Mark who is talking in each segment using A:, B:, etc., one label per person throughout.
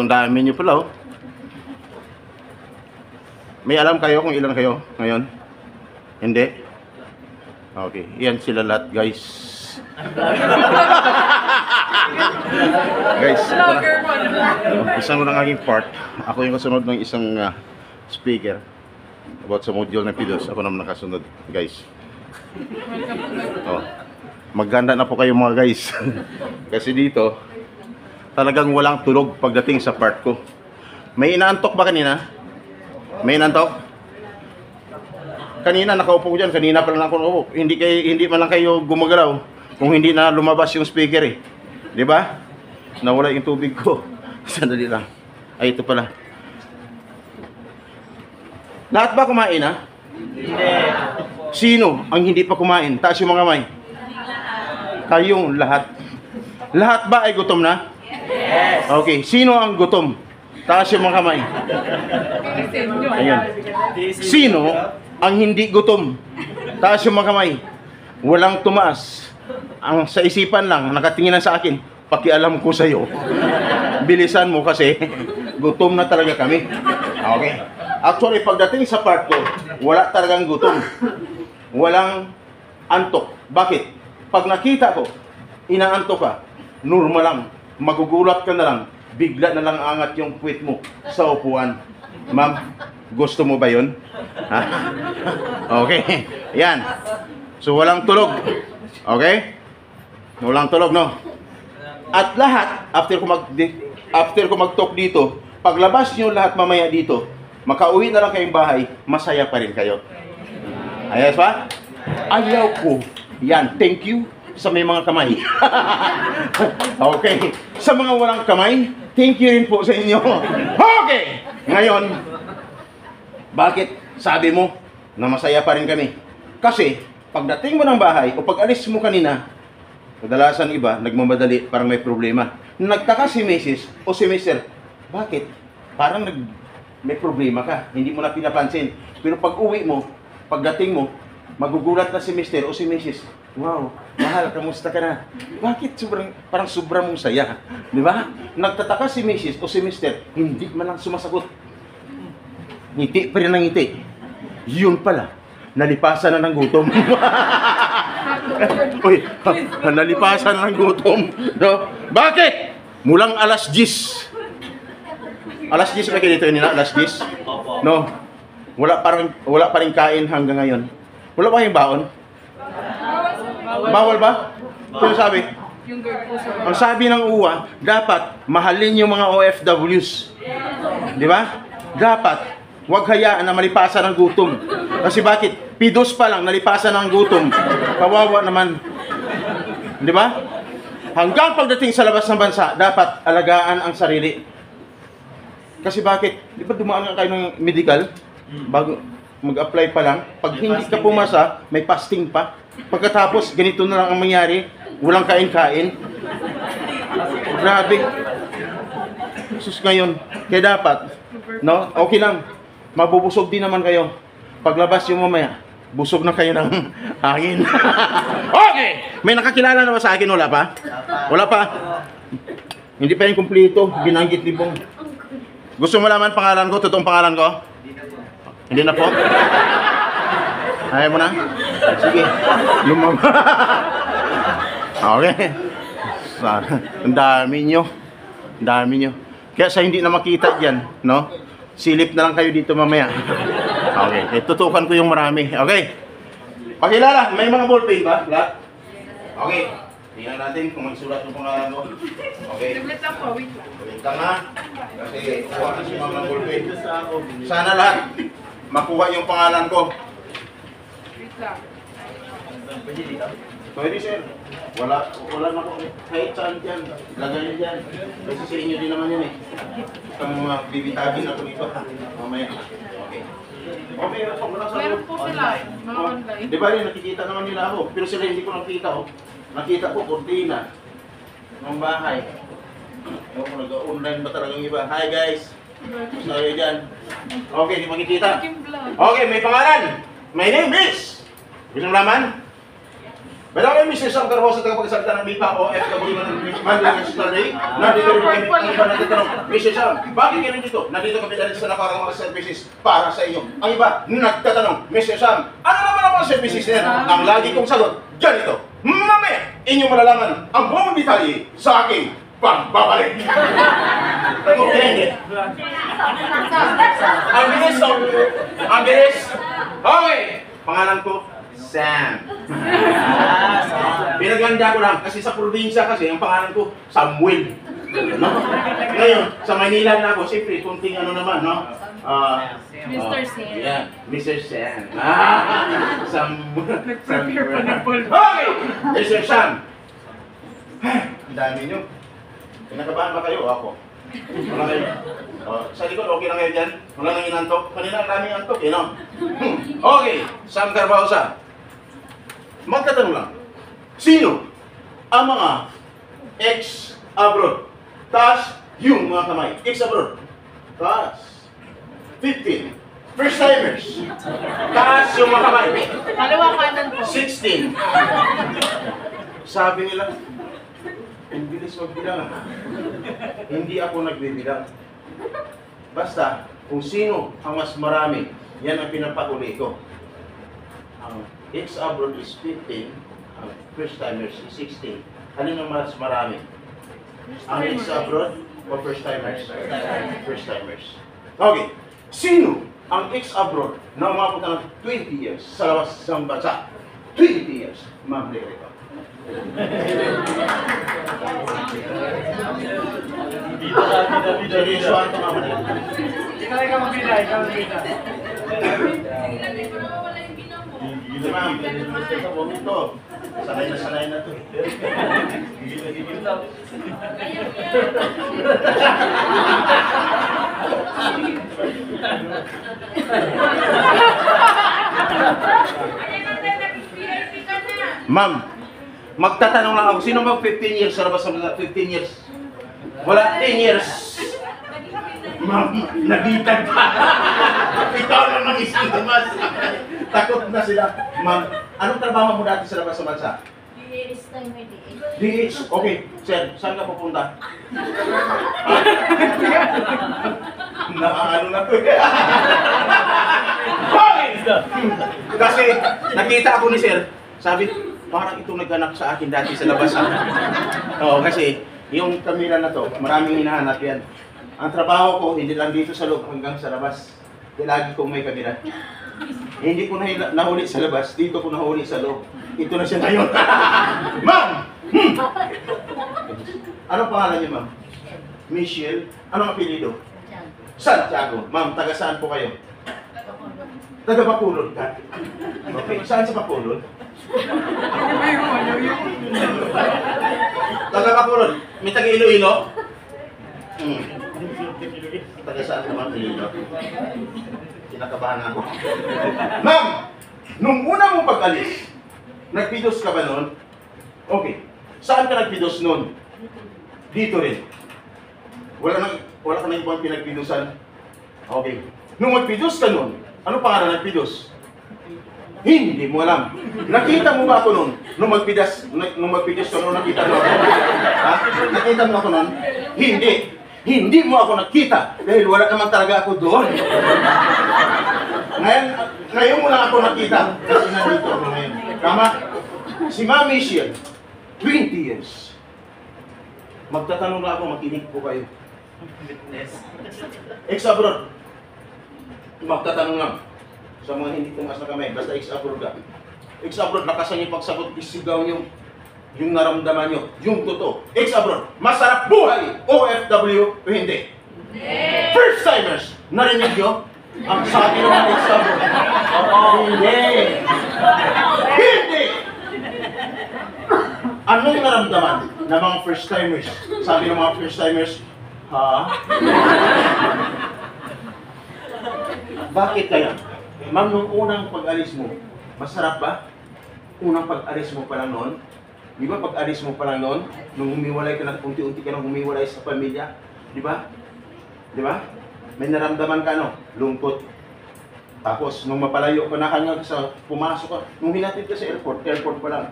A: ang dami nyo pala, oh. May alam kayo kung ilan kayo ngayon? Hindi? Okay, yan sila lahat, guys. Guys, isang ng aking part. Ako yung kasunod ng isang speaker about sa module ng PDOS. Ako naman nakasunod, guys. Oh. Maganda na po kayo mga guys. Kasi dito talagang walang tulog pagdating sa part ko. May inaantok ba kanina? May inaantok? Kanina nakaupo ko dyan. Kanina pa lang ako nakaupo. Hindi man lang kayo gumagalaw kung hindi na lumabas yung speaker eh. Di ba? Nawala yung tubig ko. Sandali lang. Ay, ito pala. Lahat ba kumain ha? Hindi. Sino ang hindi pa kumain? Taas yung mga kamay. Kayong lahat. Lahat ba ay gutom na? Yes. Okay. Sino ang gutom? Taas yung mga kamay. Ayan. Sino ang hindi gutom? Taas yung mga kamay. Walang tumaas. Ang sa isipan lang, nakatingin na sa akin, pakialam ko sa'yo. Bilisan mo kasi gutom na talaga kami. Okay. Actually, pagdating sa part ko, wala talagang gutom. Walang antok. Bakit? Pag nakita ko, inaantok ka, normal lang, magugulat ka na lang, bigla na lang angat yung puwit mo sa upuan. Ma'am, gusto mo ba yun? Ha? Okay, yan. So, walang tulog. Okay? Walang tulog, no? At lahat, after ko mag-talk dito, paglabas nyo lahat mamaya dito, makauwi na lang kayong bahay, masaya pa rin kayo. Ayos ba? Ayaw ko. Yan, thank you sa may mga kamay. Okay. Sa mga walang kamay, thank you rin po sa inyo. Okay. Ngayon, bakit sabi mo na masaya pa rin kami? Kasi, pagdating mo ng bahay o pag alis mo kanina, kadalasan iba, nagmamadali, parang may problema. Nagtaka si Mrs. o si Mr. Bakit? Parang may problema ka. Hindi mo na pinapansin. Pero pag uwi mo, pagdating mo, magugulat na si Mr. o si Mrs. Wow, mahal, kamusta ka na? Bakit parang sobrang mong saya? Di ba? Nagtataka si Mrs. o si Mr. Hindi man lang sumasagot. Ngiti pa rin ang ngiti. Yun pala, nalipasan na ng gutom. Uy, nalipasan na ng gutom. No? Bakit? Mulang alas 10. Alas 10 ba kayo dito kanina? Alas 10? No. Wala pa rin kain hanggang ngayon. Wala pa kayong baon? Bawal ba? Ano sabi? Ang sabi ng UWA, dapat mahalin yung mga OFWs. Di ba? Dapat, huwag hayaan na malipasan ng gutom. Kasi bakit? PDOS pa lang, nalipasan ng gutom. Kawawa naman. Di ba? Hanggang pagdating sa labas ng bansa, dapat alagaan ang sarili. Kasi bakit? Di ba dumaan nga kayo ng medical? Bago mag-apply pa lang, pag hindi ka pumasa, may fasting pa. Pagkatapos, ganito na lang ang mangyari, walang kain-kain. Grabe. Sus ngayon, kaya dapat, no? Okay lang, mabubusog din naman kayo. Paglabas yung mamaya, busog na kayo ng hangin. Okay! May nakakilala na ba sa akin? Wala pa? Wala pa? Hindi pa yung kumplito, binanggit ni Bong. Gusto mo malaman pangalan ko, totoong pangalan ko? Hindi na po? Ayaw mo na? Sige. Okay. Ang dami nyo. Ang dami nyo. Kaya sa hindi na makita dyan, no? Silip na lang kayo dito mamaya. Okay. Tutukan ko yung marami. Okay. Pakilala, may mga ballpen ba? Lahat? Okay. Tingnan natin kung magsulat yung pangalan ko. Okay. Wait lang ha. Kasi kuha na si mga ballpen. Sana lahat makuha yung pangalan ko. Pwede sir. Wala na po. Kahit saan dyan. Lagay nyo dyan. Kasi sa inyo din naman yan eh. Itong mga bibitagin na ito dito. Mamaya. Okay. Okay, meron po sila. Mga online. Di ba rin, nakikita naman nila ako. Pero sila hindi ko nakita oh. Nakita ko, kurtina. Ng bahay. Ewan ko, nag-online ba talagang iba? Hi guys. Gusto kayo dyan. Okay, di makikita. Okay, may pangalan. My name is... Gusto mo naman? Bilang kami Mr. Sam Carhosa, tagapagsalita ng MIPA o FW ng Mandalay Yesterday. Nandito rin kami ang iba nagtatanong, Mr. Sam, bakit kayo nandito? Nandito kami dahil sa nakarang mga services para sa inyo. Ang iba nagtatanong, Mr. Sam, ano naman ang mga services na ang lagi kong sagot? Ganito, mamaya, inyong malalaman ang buong detalye sa aking pagbabalik. Ang bilis, oh. Ang bilis. Okay. Pangalan ko, Sam. Pinaganda ko lang kasi sa probinsya kasi ang pangalan ko Samuel. No? Ngayon, sa Manila na ako, siyempre, kunting ano naman, no?
B: Mr. Sam.
A: Yeah, Mr. Sam. Sam.
B: Nag-prepare pa ng poll.
A: Okay! Mr. Sam. Ang dami nyo. Pinakabahan ba kayo? Ako. Wala kayo. Sa likod, okay na kayo dyan? Wala nang inantok? Kanina ang daming antok, eh, no? Okay, Sam Carhosa. Magtatanong lang. Sino ang mga ex-abroad? Taas yung mga kamay. Ex-abroad. Taas. 15. First timers. Taas yung mga kamay.
B: Kaliwa kanan po.
A: 16. Sabi nila, ang bilis magbilang. Hindi ako nagbibilang. Basta, kung sino ang mas marami, yan ang pinapakuli ko. Ang ex-abroad is 15, ang first-timers is 16. Alin ang mas marami? Ang ex-abroad o first-timers? First-timers. Okay. Sino ang ex-abroad na umabot ng 20 years sa labas ng bansa? 20 years. Ma'am Lerica. Seryoso ang tumaman.
B: Ikaw magbida, ikaw magbida.
A: Hindi ma'am, ito. Sanay na to. Ma'am, magtatanong lang ako, sino mag 15 years sa labas ng 15 years? Wala, 10 years. Ma'am, nabitag pa. Ikaw naman isang labas. Takot na sila. Ma'am, anong trabaho mo dati sa labas ng bansa? DH. Okay, sir, saan ka pupunta? Ano na to eh. Hoy! Kasi nakita ako ni sir, sabi, parang ito naghanap sa akin dati sa labas. Oo, kasi yung kamera na to, maraming hinahanap yan. Ang trabaho ko, hindi lang dito sa loob hanggang sa labas. Kaya lagi kong may kamera. Hindi ko nahuli sa labas, dito ko nahuli sa loob. Ito na siya ngayon. Ma'am! Anong pangalan niyo, ma'am? Michelle. Anong apelido? Santiago. Ma'am, taga saan po kayo? Taga Bacolod ka? Okay, saan sa Bacolod? Taga Bacolod. May taga Iloilo? Taga saan naman Iloilo? Kinakabahan ako. Ma'am! Nung una mong pag-alis, nagpidos ka ba noon? Okay. Saan ka nagpidos noon? Dito rin. Wala ka na ibang pinagpidosan? Okay. Nung magpidos ka noon, ano pangalan nagpidos? Hindi mo alam. Nakita mo ba ako noon? Nung magpidos ka noon, nakita mo ako? Ha? Nakita mo ako noon? Hindi. Hindi mo ako nakita dahil wala naman talaga ako doon. Ngayon mo lang ako nakita kasi nandito ako ngayon. Tama? Si Ma'am Michelle, 20 years. Magtatanong lang ako, makinig po kayo. Ex-abroad. Magtatanong lang. Sa mga hindi tumas na kamay, basta ex-abroad ka. Ex-abroad, lakasan yung pagsagot, isigaw yung naramdaman nyo, yung totoo. Ex-abroad, masarap buhay, OFW o hindi? First timers, narinig nyo? Ang sabi naman ex-abroad. Hindi. Hindi! Anong naramdaman ng mga first timers? Sabi ng mga first timers, ha? Bakit kaya? Ma'am, nung unang pag-alis mo, masarap ba? Unang pag-alis mo pa lang noon? Di ba pag-alis mo pa lang noon? Nung humiwalay ka na, unti-unti ka nang humiwalay sa pamilya? Di ba? Di ba? May naramdaman ka, no? Lungkot. Tapos, nung mapalayo ka na hanggang sa pumasok ka, nung hinatid ka sa airport pa lang.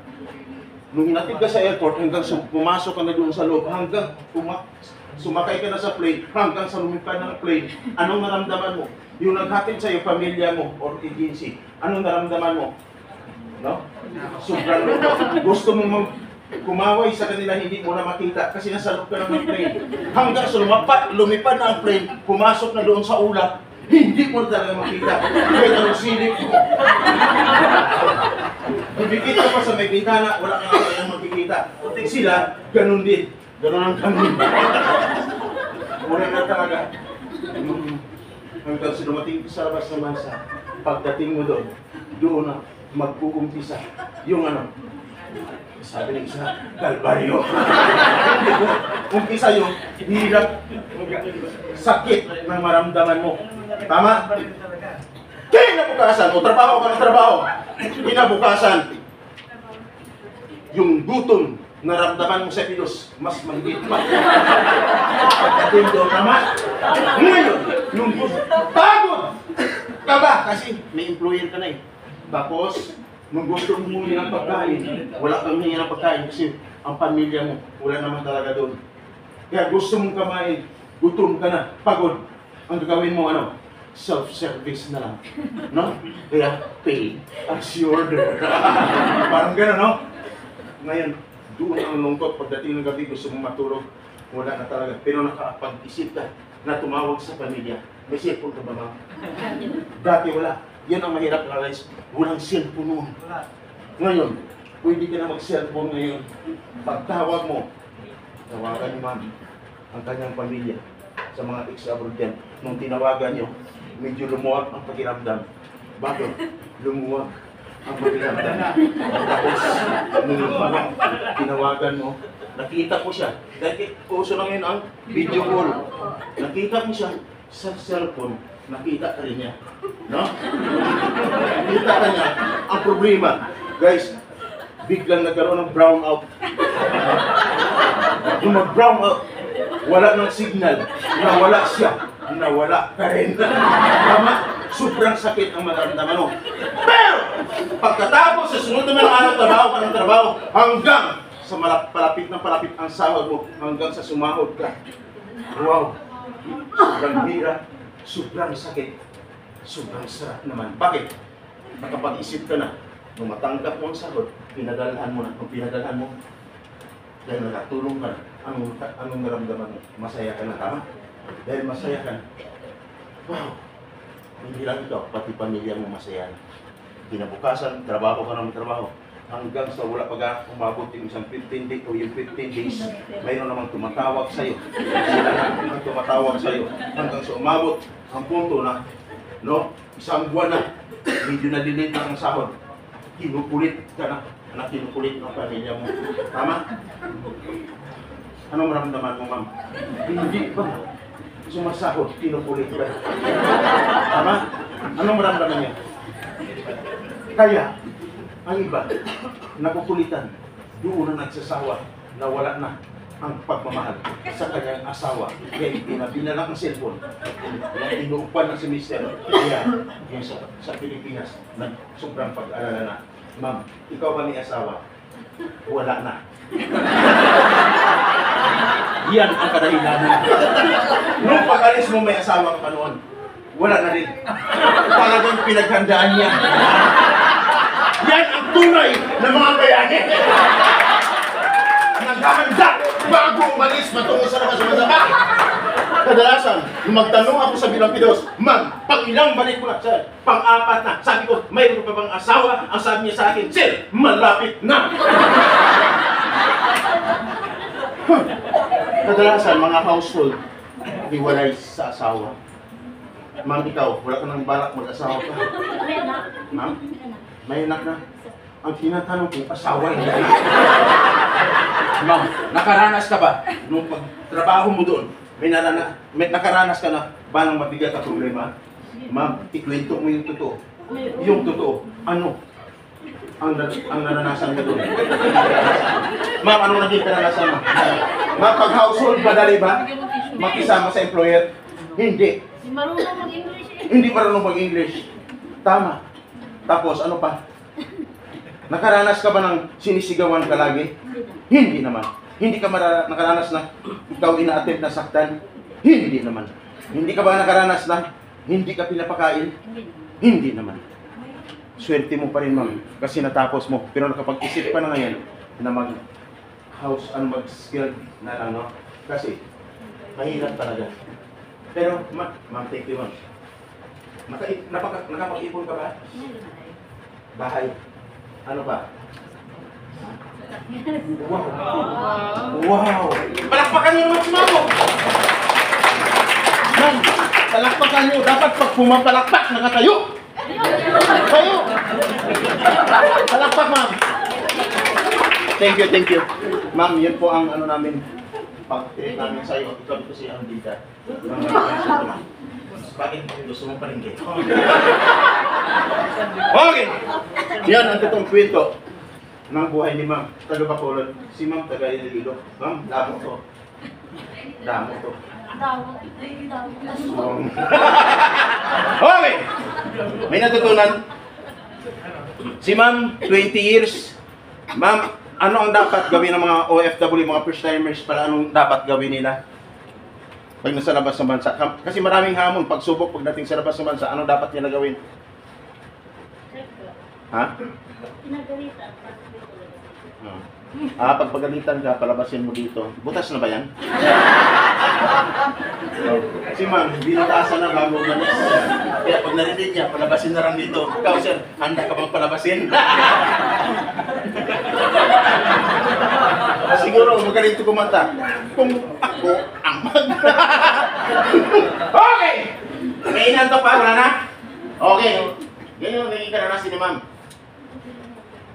A: Nung hinatid ka sa airport, hanggang pumasok ka na doon sa loob, hanggang sumakay ka na sa plane, hanggang sa lumipad ng plane, anong naramdaman mo? Yung naghatid sa'yo, pamilya mo, or agency, anong naramdaman mo? No? Sobrang gusto mo kumaway sa kanila, hindi mo na makita kasi nasa loob ka ng plane. Hanggang sa lumipad na ang plane, pumasok na doon sa ulap, hindi mo talaga makita. Kaya anong silip mo. Bibigit ka pa sa may bintana, wala ka nga makikita. Kundi sila, ganun din. Ganun ang ganun. Wala na talaga. Hanggang sa dumating sa labas ng bansa, pagdating mo doon na mag-uumpisa. Yung ano, sabi ng isa, kalbaryo. Umpisa yung hirap, sakit ng maramdaman mo. Tama? Kinabukasan, o trabaho ka ng trabaho. Kinabukasan, yung gutom na ramdaman mo sa Pilos, mas mahigit pa. Pagdating doon, tama? Ngayon, yung pagod ka ba? Kasi may employer ka na eh. Tapos, nung gusto mo muli ng pagkain, wala kang hingi ng pagkain kasi ang pamilya mo, wala naman talaga doon. Kaya gusto mong kamain, gutom ka na, pagod. Ang gagawin mo, ano? Self-service na lang. No? Kaya, pay as you order. Parang gano'n, no? Ngayon, doon ang lungkot. Pagdating ng gabi, gusto mong matulog, wala na talaga. Pero nakapag-isip ka na tumawag sa pamilya. May cellphone ka ba, ma'am? Dati wala. Yan ang mahirap na guys. Walang cellphone noon. Ngayon, pwede ka na mag-cellphone ngayon. Pagtawag mo, tawagan ni ma'am ang kanyang pamilya sa mga ex-abroad yan. Nung tinawagan nyo, medyo lumuwag ang pakiramdam. Bakit? Lumuwag ang pakiramdam. Tapos, nung tinawagan mo, nakita ko siya. Dahil uso na ngayon ang video call. Nakita ko siya sa cellphone. Nakita ka rin niya. No? Nakita ka niya. Ang problema, guys, biglang nagkaroon ng brown out. Yung mag-brown out, wala ng signal. Nawala siya. Nawala ka rin. Tama? Sobrang sakit ang mararamdaman mo. Pero, pagkatapos sa sunod naman ng araw, trabaho ka ng trabaho, hanggang sa palapit ng palapit ang sahod mo, hanggang sa sumahod ka. Wow! Sobrang hirap. Sobrang sakit. Sobrang sarap naman. Bakit? Nakapag-isip ka na. Nung matanggap mo ang sahod, pinadalhan mo na. Kung pinadalhan mo, dahil nakatulong ka na, anong naramdaman mo? Masaya ka na, tama? Dahil masaya ka na. Wow! Hindi lang ikaw, pati pamilya mo masaya na. Kinabukasan, trabaho ka ng trabaho. Hanggang sa wala pa umabot yung isang 15 days o yung 15 days, mayroon namang tumatawag sa'yo. Sila na tumatawag sa'yo. Hanggang sa umabot ang punto na, no, isang buwan na, medyo na-delete na ang sahod. Kinukulit ka na. Anak, kinukulit ng pamilya mo. Tama? Anong maramdaman mo, ma'am? Hindi ba? Sumasahod, kinukulit ba? Tama? Anong maramdaman niya? Kaya, ang iba, nakukulitan, doon na nagsasawa, na wala na ang pagmamahal sa kanyang asawa. Kaya pinala ang cellphone, inuupan ng si Mister. Kaya, yung sa Pilipinas, sobrang pag-alala na, ma'am, ikaw ba may asawa? Wala na. Yan ang kadahilanan. Nung pag-alis mo may asawa ka pa noon, wala na rin. Talagang pinaghandaan niya. Yan ang tunay na mga bayani. Naghahanda bago umalis matungo sa labas ng bansa. Kadalasan, nung magtanong ako sa Bilampidos, ma'am, pang ilang balik ko na, sir, pang-apat na. Sabi ko, mayroon pa bang asawa? Ang sabi niya sa akin, sir, malapit na. Kadalasan, mga household, hiwalay sa asawa. Ma'am, ikaw, wala ka nang balak mag-asawa ka. Ma'am, may anak na. Ang tinatanong ko, asawa hindi. Ma'am, nakaranas ka ba? Nung pagtrabaho mo doon, may nakaranas ka na ba ng mabigat na problema? Ma'am, ikwento mo yung totoo. Yung totoo, ano ang naranasan ka doon? Ma'am, anong naging karanasan mo? Ma'am, pag household, madali ba? Makisama sa employer? Hindi.
B: Marunong mag-English eh.
A: Hindi marunong mag-English. Tama. Tapos, ano pa? Nakaranas ka ba ng sinisigawan ka lagi? Hindi naman. Hindi ka nakaranas na ikaw ina-attempt na saktan? Hindi naman. Hindi ka ba nakaranas na hindi ka pinapakain? Hindi naman. Swerte mo pa rin, ma'am. Kasi natapos mo. Pero nakapag-isip pa na ngayon na mag-skill na lang, no? Kasi, mahirap talaga. Pero, ma'am, thank you, ma'am. Nakapag-ipon ka ba? Bahay. Ano ba? Wow! Wow! Palakpakan niyo naman si Mamo! Ma'am, palakpakan niyo. Dapat pag pumapalakpak, nakatayo! Tayo! Palakpak, ma'am! Thank you. Ma'am, yun po ang ano namin, pag-trip namin sa'yo. Ikaw dito si Andita. Bakit gusto mo pa rin dito? Okay! Yan ang totoong kwento ng buhay ni Ma'am. Taga Bacolod. Si Ma'am taga Iloilo. Ma'am, damo to. Okay! May natutunan. Si Ma'am, 20 years. Ma'am, ano ang dapat gawin ng mga OFW, mga first timers pala, anong dapat gawin nila? Pag nasa labas ng bansa. Kasi maraming hamon, pagsubok pagdating sa labas ng bansa, ano dapat nila gawin? Ha?
C: Pinagalitan.
A: Pag pagalitan ka, palabasin mo dito. Butas na ba yan? Si Ma'am, binutasan na bago manis. Kaya pag narinig niya, palabasin na lang dito. Ikaw, sir, handa ka bang palabasin? Siguro, magaling ito kumanta. Kung ako ang Okay! Kainan to pa, wala na? Okay. Yan yung naging karanasin ni Ma'am.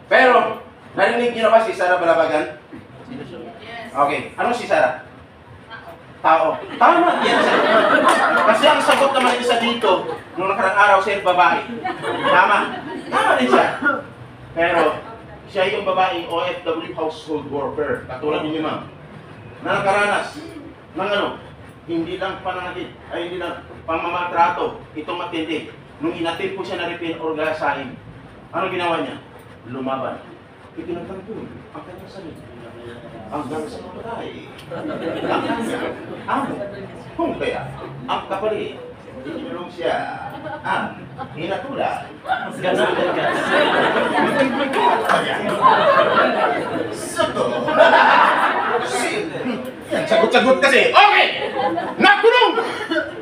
A: Pero, narinig niyo na ba si Sarah Balabagan? Okay. Ano si Sarah? Tao. Tama. Yan, sir. Kasi ang sagot naman isa dito, nung nakarang araw siya yung babae. Tama. Tama din siya. Pero, siya yung babaeng OFW household worker. Katulad ninyo, ma'am. Na nakaranas ng ano, hindi lang pananakit, ay hindi lang pamamatrato, itong matindi. Nung inatid po siya na repair or gasahin, ano ginawa niya? Lumaban. Itinatangkol ang kanyang sarili. Hanggang sa matay. Kung kaya, ang kapalit, inulong siya ang hinatulan. Sato. Sagot-sagot kasi. Okay! Nakulong!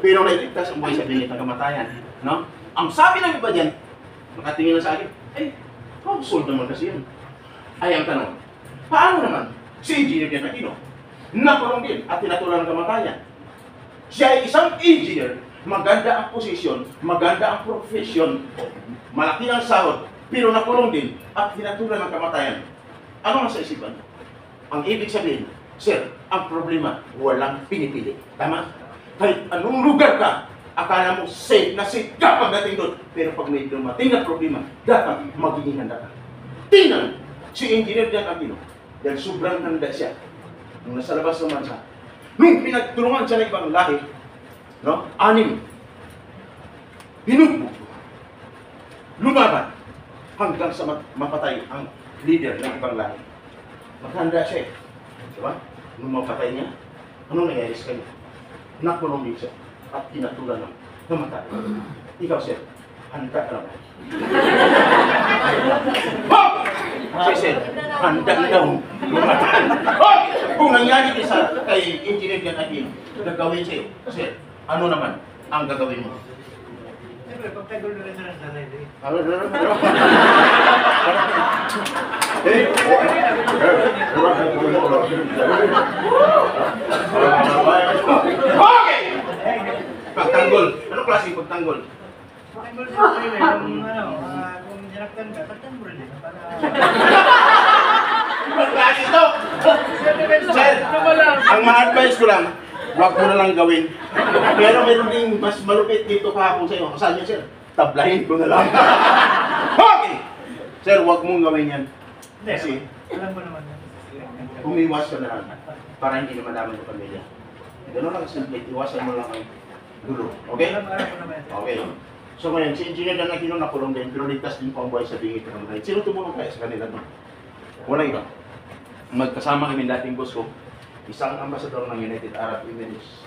A: Pero nailigtas ang buhay sa bilit ng kamatayan. No? Ang sabi ng iba dyan, nakatingin na sa akin, household naman kasi yun. Ay, ang tanong, paano naman si Engineer Jan Aquino nakulong din at tinatulan ng kamatayan? Siya ay isang engineer, maganda ang posisyon, maganda ang profesyon, malaki ang sahod, pero nakulong din at tinatulan ng kamatayan. Ano ang sa isipan? Ang ibig sabihin, sir, ang problema, walang pinipili. Tama? Kahit anong lugar ka, akala mo safe na safe ka pagdating doon. Pero pag may dumating na problema, dapat magiging handa ka. Tingnan si Engineer Jan Aquino dahil sobrang handa siya nung nasa labas ng bansa. Nung pinagtulungan siya ng ibang lahi, no? 6, binugbog, lumaban, hanggang sa mapatay ang leader ng ibang lahi. Maghanda siya eh. Diba? Nung mapatay niya, anong nangyayari sa kanya? Nakulong din siya at tinatulan ng namatay. Ikaw, sir, handa ka naman. Sir, handa daw mamatay. Kung nangyari kay Engineer Jan Aquino, gagawin sa'yo. Sir, ano naman ang gagawin mo?
B: Siyempre, pagtagol na rin sa nanay.
A: Okay! Pagtanggol. Anong klaseng pagtanggol?
B: Pagtagol sa nanay, kung dinaktan ka, pagtanggol din.
A: Anong klase ito? Sir, ang ma-advise ko lang, huwag mo na lang gawin. Pero meron ding mas malupit dito kahapon sa iyo. Saan yun, sir? Tablahin ko na lang. Okay! Sir, huwag mong gawin yan. Kasi,
B: Alam mo naman.
A: umiwas ka na lang para hindi naman naman yung pamilya. Gano'n lang simple, iwasan mo lang ang gulo. Okay?
B: Alam mo naman.
A: Okay. So ngayon, si Engineer Dan Aquino nakulong din, pero ligtas din po ang buhay sa bingit ng mga. Sino tumulong kaya sa kanila doon? Wala iba. Magkasama kami dating boss ko, isang ambasador ng United Arab Emirates,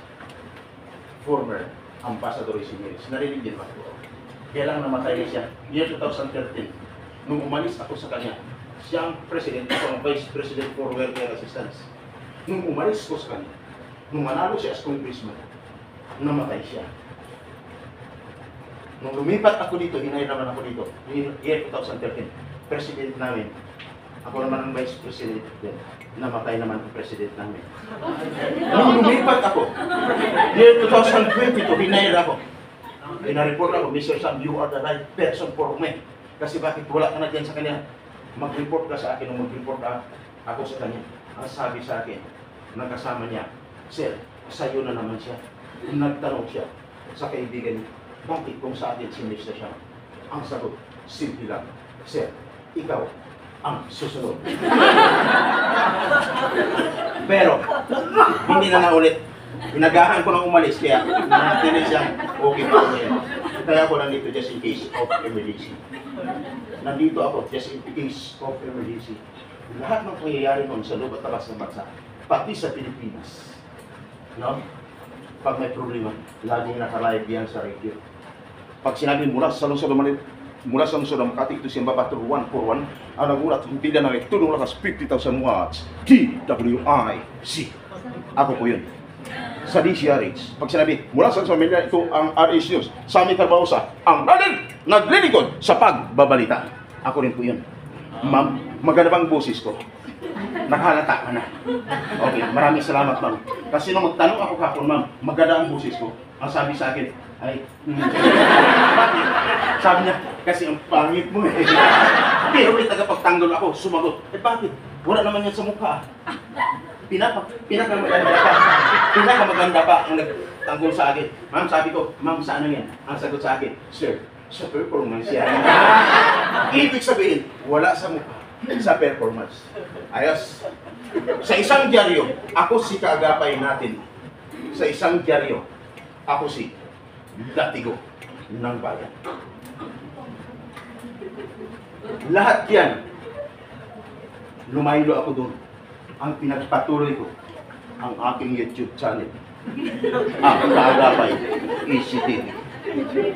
A: former ambassador si Emirates. Narinig din ba? Kaya lang namatay siya. Year 2013, nung umalis ako sa kanya, siya ang president, ako ang vice president for welfare assistance. Nung umalis ko sa kanya, nung manalo siya as congressman, namatay siya. Nung lumipat ako dito, hinay naman ako dito, year 2013, president namin, ako naman ang vice president din, namatay naman ang president namin. Nung lumipat ako, year 2022, hinay ako. Pinareport ako, Mr. Sam, you are the right person for me. Kasi bakit wala ka na dyan sa kanya? Mag-report ka sa akin o mag-report ka ako sa kanya. Ang sabi sa akin, nagkasama niya, Sir, sa'yo na naman siya. Nagtanong siya sa kaibigan niya, bakit kung sa atin sinis na siya? Ang sagot, simple lang, Sir, ikaw ang susunod. Pero, hindi na naulit. Pinagahan ko nang umalis, kaya nanatili siya, okay po niya. Kaya ako nandito just in case of emergency. Nandito ako just in case of emergency. Lahat ng pangyayari noon sa loob at labas ng bansa, pati sa Pilipinas. No? Pag may problema, laging naka-live yan sa radio. Pag sinabi mula sa lungsod ng Manila, mula sa lungsod ng Makati, ito siyang Babato 141, ang nagulat ng pila ng tulong lakas 50,000 watts, DWIC. Ako po yun. Sa DCRH, pag sinabi, mula sa Manila, ito ang RH News, Sammy Carbaosa, ang naglilingkod sa pagbabalita. Ako rin po yun. Ma'am, maganda bang boses ko? Nakahalata ka na. Okay, maraming salamat, ma'am. Kasi nung magtanong ako kapon, ma'am, maganda ang boses ko. Ang sabi sa akin, ay, bakit? Sabi niya, kasi ang pangit mo eh. Pero may tagapagtanggol ako, sumagot, eh bakit? Wala naman yan sa mukha. Pinakamaganda pa ang nagtanggol sa akin. Ma'am, sabi ko, ma'am, sa ano yan? Ang sagot sa akin, Sir, sa performance yan. Ibig sabihin, wala sa mukha, sa performance. Ayos. Sa isang dyaryo, ako si kaagapay natin. Sa isang dyaryo, ako si Latigo ng bayan. Lahat yan, lumaylo ako doon. Ang pinagpatuloy ko, ang aking YouTube channel. Ang kaagapay, ECTV.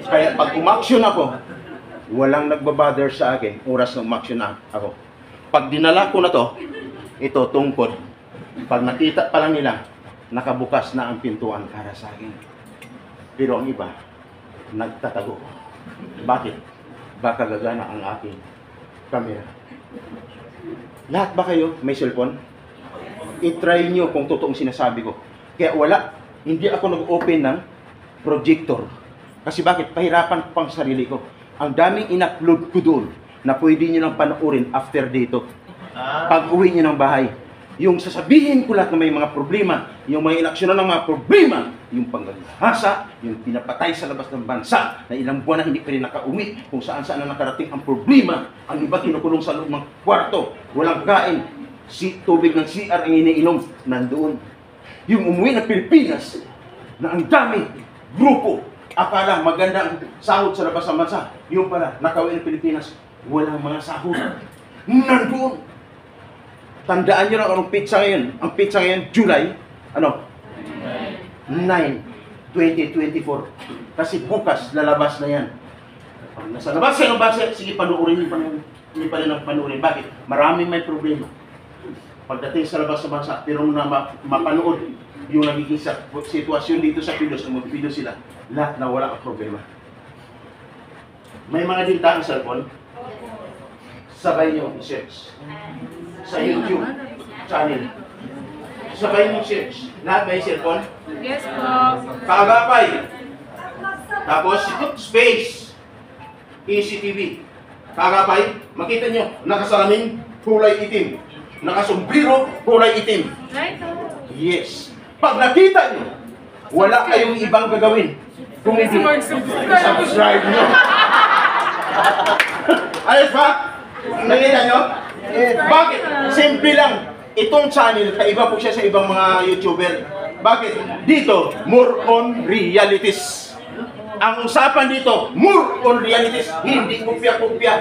A: Kaya pag umaksyon ako, walang nagbabother sa akin, oras na umaksyon na ako. Pag dinala ko na to, ito tungkod. Pag nakita pa lang nila, nakabukas na ang pintuan para sa akin. Pero ang iba, nagtatago. Bakit? Baka gagana ang aking camera. Lahat ba kayo may cellphone? I-try nyo kung totoong sinasabi ko. Kaya wala, hindi ako nag-open ng projector. Kasi bakit? Pahirapan ko pang sarili ko. Ang daming in-upload ko doon na pwede nyo nang panoorin after dito. Pag uwi nyo ng bahay. Yung sasabihin ko lahat na may mga problema, yung may inaksyonan ng mga problema, yung panggahasa, yung pinapatay sa labas ng bansa, na ilang buwan na hindi pa rin nakauwi, kung saan-saan na nakarating ang problema, ang iba kinukulong sa loob ng kwarto, walang kain, tubig ng CR ang iniinom, nandoon. Yung umuwi ng Pilipinas, na ang dami, grupo, akala maganda ang sahod sa labas ng bansa, yung pala, nakauwi ng Pilipinas, walang mga sahod, nandoon. Tandaan nyo lang anong pizza ngayon. Ang pizza ngayon, July, 9, 2024. Kasi bukas, lalabas na yan. Pag nasa labas yan ang base, sige, panuorin hindi pa rin ang panuorin. Bakit? Maraming may problema. Pagdating sa labas sa bansa, pero na mapanood yung nagiging sitwasyon dito sa Pilos, kung mag-Pilos sila, lahat na wala ang problema. May mga dinta ang cellphone, sabay nyo i-search sa YouTube channel. Sabay nyo i-search. Lahat may cellphone?
C: Yes po.
A: Kaagapay. Tapos, space. ECTV. Kaagapay. Makita nyo, nakasalamin, kulay itim. Nakasombrero, kulay itim.
C: Right.
A: Yes. Pag nakita nyo, wala kayong ibang gagawin. Kung hindi, subscribe nyo. Ayos ba? Nakita nyo? Bakit? Simple lang. Itong channel, kaiba po siya sa ibang mga YouTuber. Bakit? Dito, more on realities. Ang usapan dito, more on realities, hindi kopya-kopya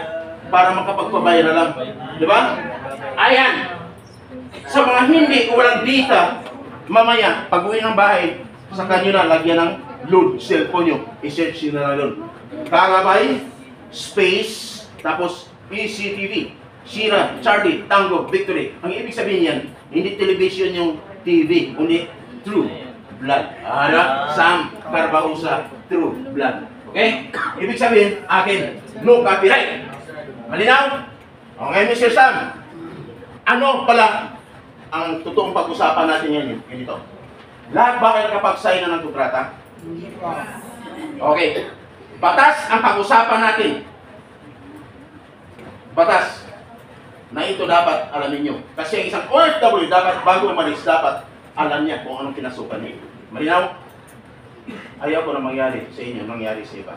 A: para makapagpabayra lang. Di ba? Ayan. Sa mga hindi o walang data, mamaya, pag uwi ng bahay, sa kanyo na lagyan ng load cellphone nyo. I-search nyo na lang doon. Karabay, space, tapos ECTV. Sierra, Charlie, Tango, Victory. Ang ibig sabihin yan, hindi television yung TV, kundi True Blood. Sam Carbausa, True Blood. Okay? Ibig sabihin, akin, no copyright. Malinaw? Okay, Mr. Sam. Ano pala ang totoong pag-usapan natin ngayon? Ganito. Lahat ba kayo nakapag-sign na ng kontrata? Okay. Batas ang pag-usapan natin. Batas na ito dapat alamin nyo. Kasi ang isang OFW dapat bago umalis, dapat alam niya kung anong kinasukan niya. Malinaw? Ayaw ko na mangyari sa inyo, mangyari sa iba.